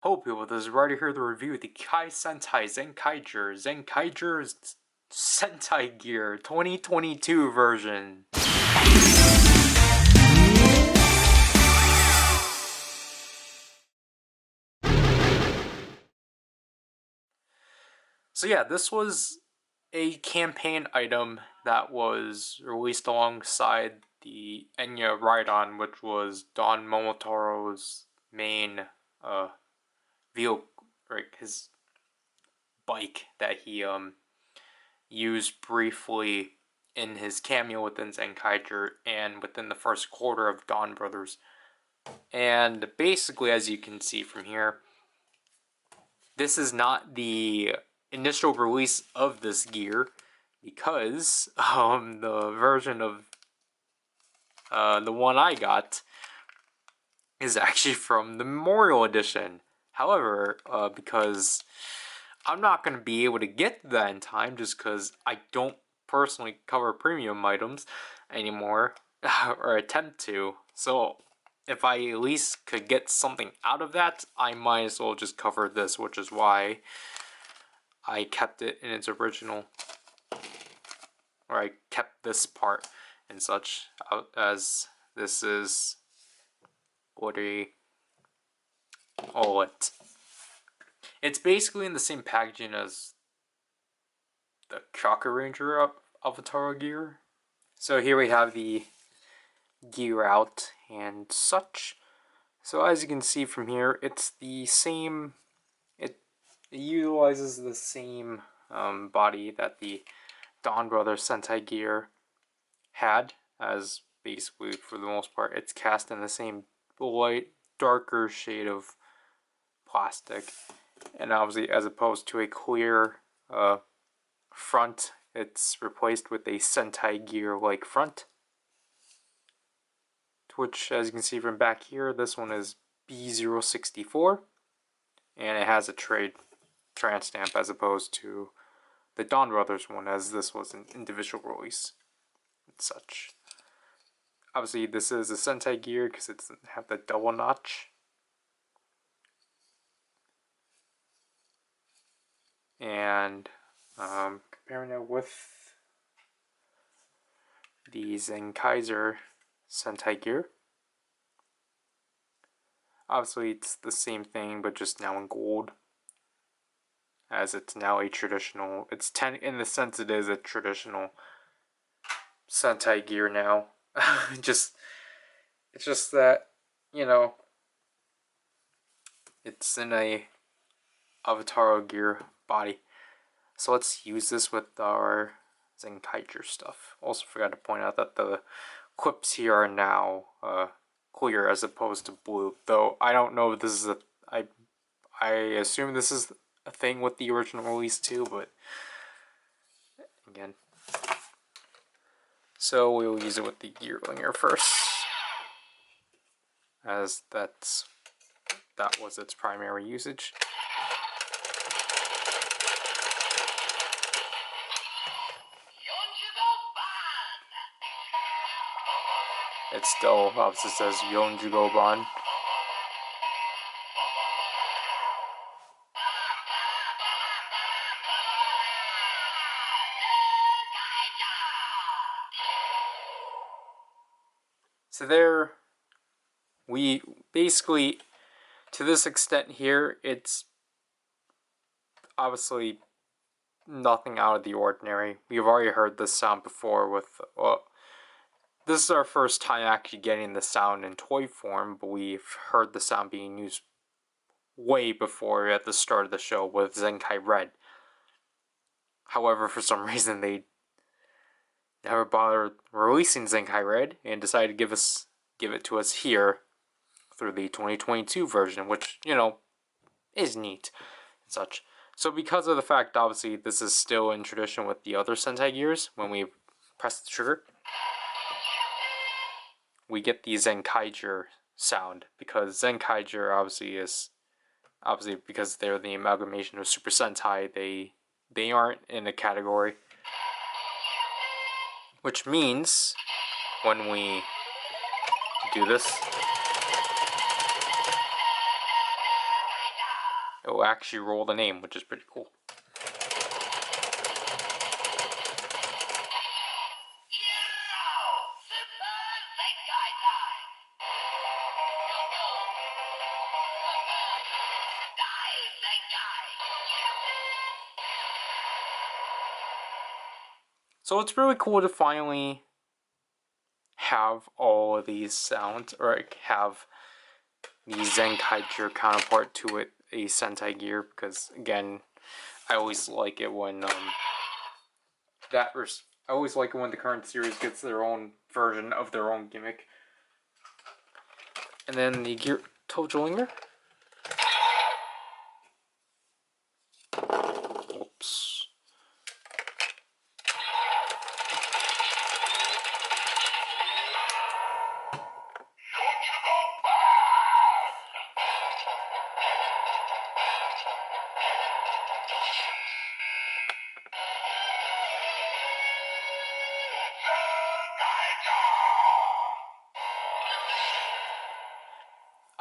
Hello people, this is Ryder here to review the Kikai Sentai Zenkaiger Zenkaiger Sentai Gear 2022 version. So yeah, this was a campaign item that was released alongside the Enya Ride-On, which was Don Momotaro's main vehicle, like his bike that he used briefly in his cameo within Zenkaiger and within the first quarter of Dawn Brothers. And basically, as you can see from here, this is not the initial release of this gear, because the version of the one I got is actually from the Memorial Edition. However, because I'm not going to be able to get that in time, just because I don't personally cover premium items anymore, or attempt to. So if I at least could get something out of that, I might as well just cover this, which is why I kept it in its original, or I kept this part and such, as this is what it's basically in the same packaging as the Chakra Ranger Avatar gear. So here we have the gear out and such. So as you can see from here, it's the same. It utilizes the same body that the Dawn Brothers Sentai Gear had, as basically for the most part it's cast in the same light, darker shade of plastic, and obviously as opposed to a clear front, it's replaced with a Sentai Gear like front, which, as you can see from back here, this one is B064, and it has a trade stamp as opposed to the Dawn Brothers one, as this was an individual release and such. Obviously this is a Sentai Gear because it doesn't have the double notch. And comparing it with the Zenkaiger Sentai Gear, obviously it's the same thing, but just now in gold, as it's now a traditional, in the sense it is a traditional Sentai Gear now. It's just that, you know, it's in a Avatar gear body. So let's use this with our Zenkaiger stuff. Also forgot to point out that the clips here are now clear as opposed to blue. Though I don't know if this is I assume this is a thing with the original release too, but again. So we will use it with the gear linger first, as that was its primary usage. It still obviously says Yonjugo Ban. So there, we basically, to this extent here, it's obviously nothing out of the ordinary. We've already heard this sound before with, well, this is our first time actually getting the sound in toy form, but we've heard the sound being used way before at the start of the show with Zenkai Red. However, for some reason they never bothered releasing Zenkai Red and decided to give it to us here through the 2022 version, which, you know, is neat and such. So because of the fact, obviously, this is still in tradition with the other Sentai Gears, when we press the trigger, we get the Zenkaiger sound, because Zenkaiger obviously because they're the amalgamation of Super Sentai, they aren't in a category. Which means when we do this, it will actually roll the name, which is pretty cool. So it's really cool to finally have all of these sounds, or have the Zenkaiger counterpart to it, a Sentai Gear, because again, I always like it when I always like it when the current series gets their own version of their own gimmick. And then the Gear Tojolinger. Oops.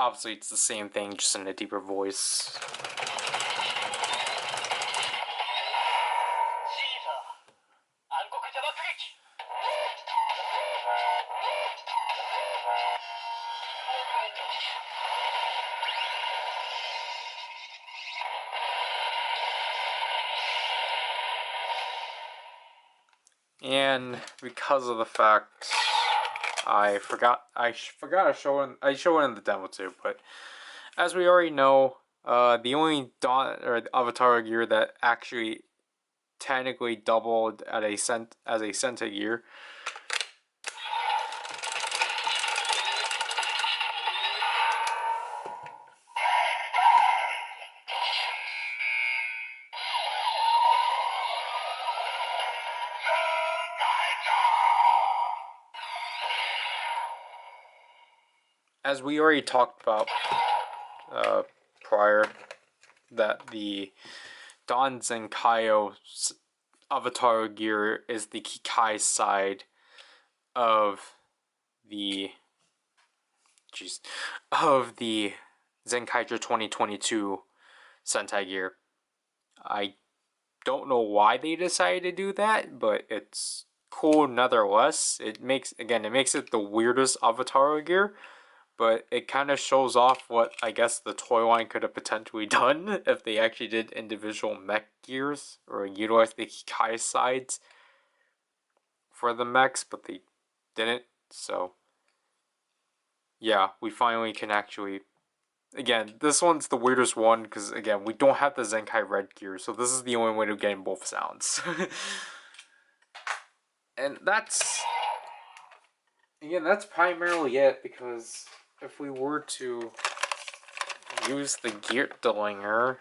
Obviously, it's the same thing, just in a deeper voice. And because of the fact I forgot to show it. I show it in the demo too, but as we already know, the only Avatar gear that actually technically doubled as a Sentai gear as we already talked about prior, that the Don Zenkaiger Avatar gear is the Kikai side of the Zenkaiger 2022 Sentai Gear. I don't know why they decided to do that, but it's cool nonetheless. It makes it the weirdest Avatar gear, but it kind of shows off what I guess the toy line could have potentially done if they actually did individual mech gears or utilized the Kikai sides for the mechs, but they didn't. So yeah, we finally can actually. Again, this one's the weirdest one because, again, we don't have the Zenkai Red gear, so this is the only way to get both sounds. And that's primarily it, because if we were to use the Gear Delinger,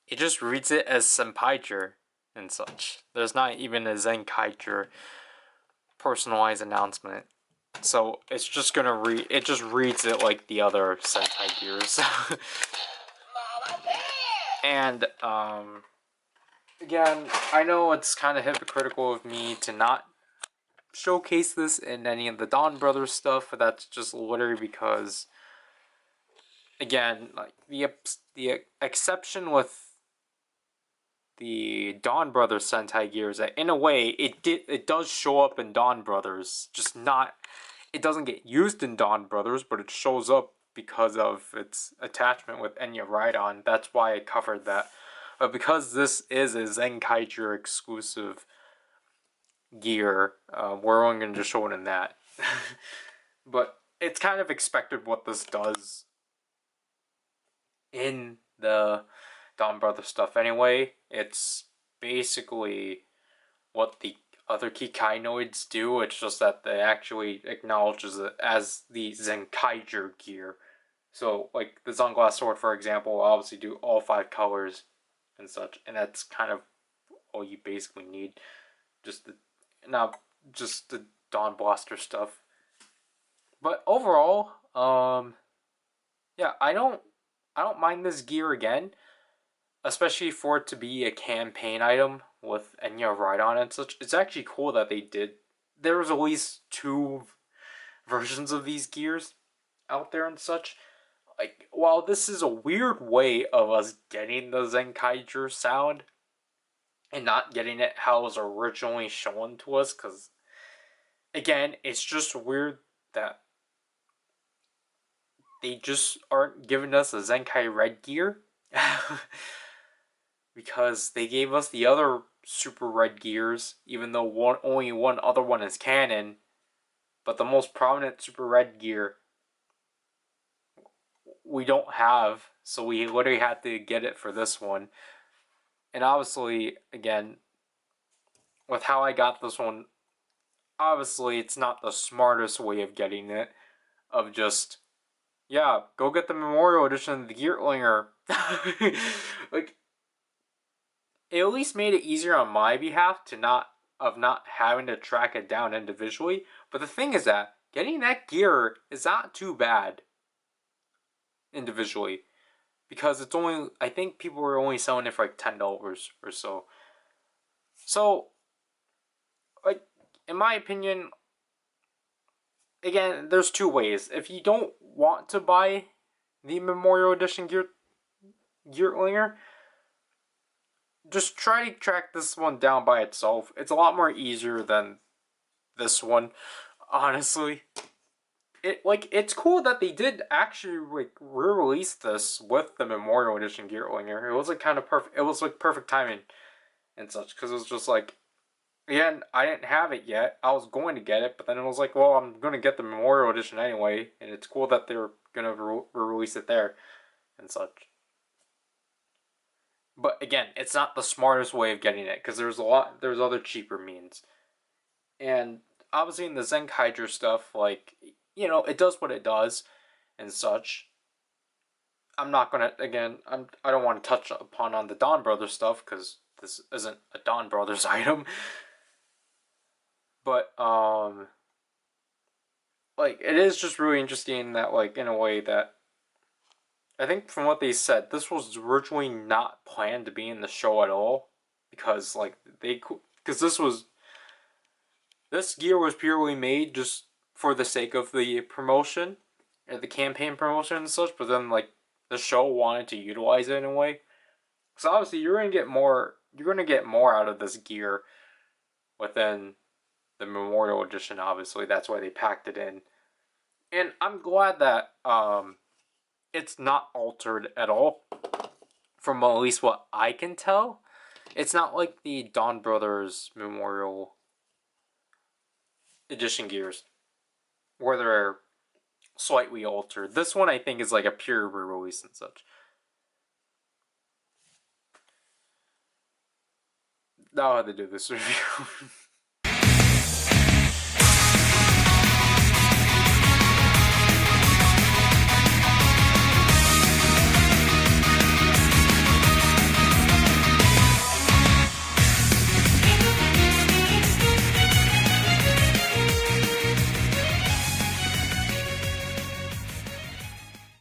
it just reads it as Senpaicher and such. There's not even a Zenkaiger personalized announcement. So it's just gonna it just reads it like the other Sentai Gears. And, again, I know it's kind of hypocritical of me to not showcase this in any of the Don Brothers stuff, but that's just literally because, again, like the exception with the Don Brothers Sentai Gear is that in a way it does show up in Don Brothers, just not, it doesn't get used in Don Brothers, but it shows up because of its attachment with Enya Rydon. That's why I covered that. But because this is a Zenkaiger exclusive gear, we're only going to just show it in that. But it's kind of expected what this does in the Don Brothers stuff anyway. It's basically what the other Kikainoids do, it's just that they actually acknowledges it as the Zenkaiger gear. So, like, the Sunglass Sword, for example, will obviously do all 5 colors and such, and that's kind of all you basically need. Just the not just the Dawn Blaster stuff. But overall, yeah, I don't mind this gear again, especially for it to be a campaign item with Enya Rhydon and such. It's actually cool that they did. There was at least 2 versions of these gears out there and such. Like, while this is a weird way of us getting the Zenkaiger sound and not getting it how it was originally shown to us, because again, it's just weird that they just aren't giving us a Zenkai Red gear. Because they gave us the other Super Red gears, even though only one other one is canon. But the most prominent Super Red gear we don't have, so we literally had to get it for this one. And obviously, again, with how I got this one, obviously it's not the smartest way of getting it. Of just, yeah, go get the Memorial Edition of the Geartlinger. Like, it at least made it easier on my behalf to not having to track it down individually. But the thing is that getting that gear is not too bad individually, because it's only, I think people were only selling it for like $10 or so. So, like, in my opinion, again, there's 2 ways. If you don't want to buy the Memorial Edition Geartlinger, just try to track this one down by itself. It's a lot more easier than this one, honestly. It's cool that they did actually like re-release this with the Memorial Edition Geartlinger. It was like kind of perfect. It was like perfect timing and such, because it was just like, again, I didn't have it yet. I was going to get it, but then it was like, well, I'm going to get the Memorial Edition anyway, and it's cool that they're going to re-release it there and such. But again, it's not the smartest way of getting it, because there's other cheaper means. And obviously in the Zenkaiger stuff, like, it does what it does and such. I'm not gonna, again, I don't want to touch upon on the Dawn Brothers stuff, because this isn't a Dawn Brothers item. But like, it is just really interesting that, like, in a way that I think from what they said, this was originally not planned to be in the show at all, because like because this gear was purely made just for the sake of the promotion, the campaign promotion and such. But then like the show wanted to utilize it in a way, so obviously you're gonna get more. You're gonna get more out of this gear within the Memorial Edition. Obviously, that's why they packed it in, and I'm glad that it's not altered at all, from at least what I can tell. It's not like the Dawn Brothers Memorial Edition gears, where they're slightly altered. This one I think is like a pure re-release and such. Now I had to do this review.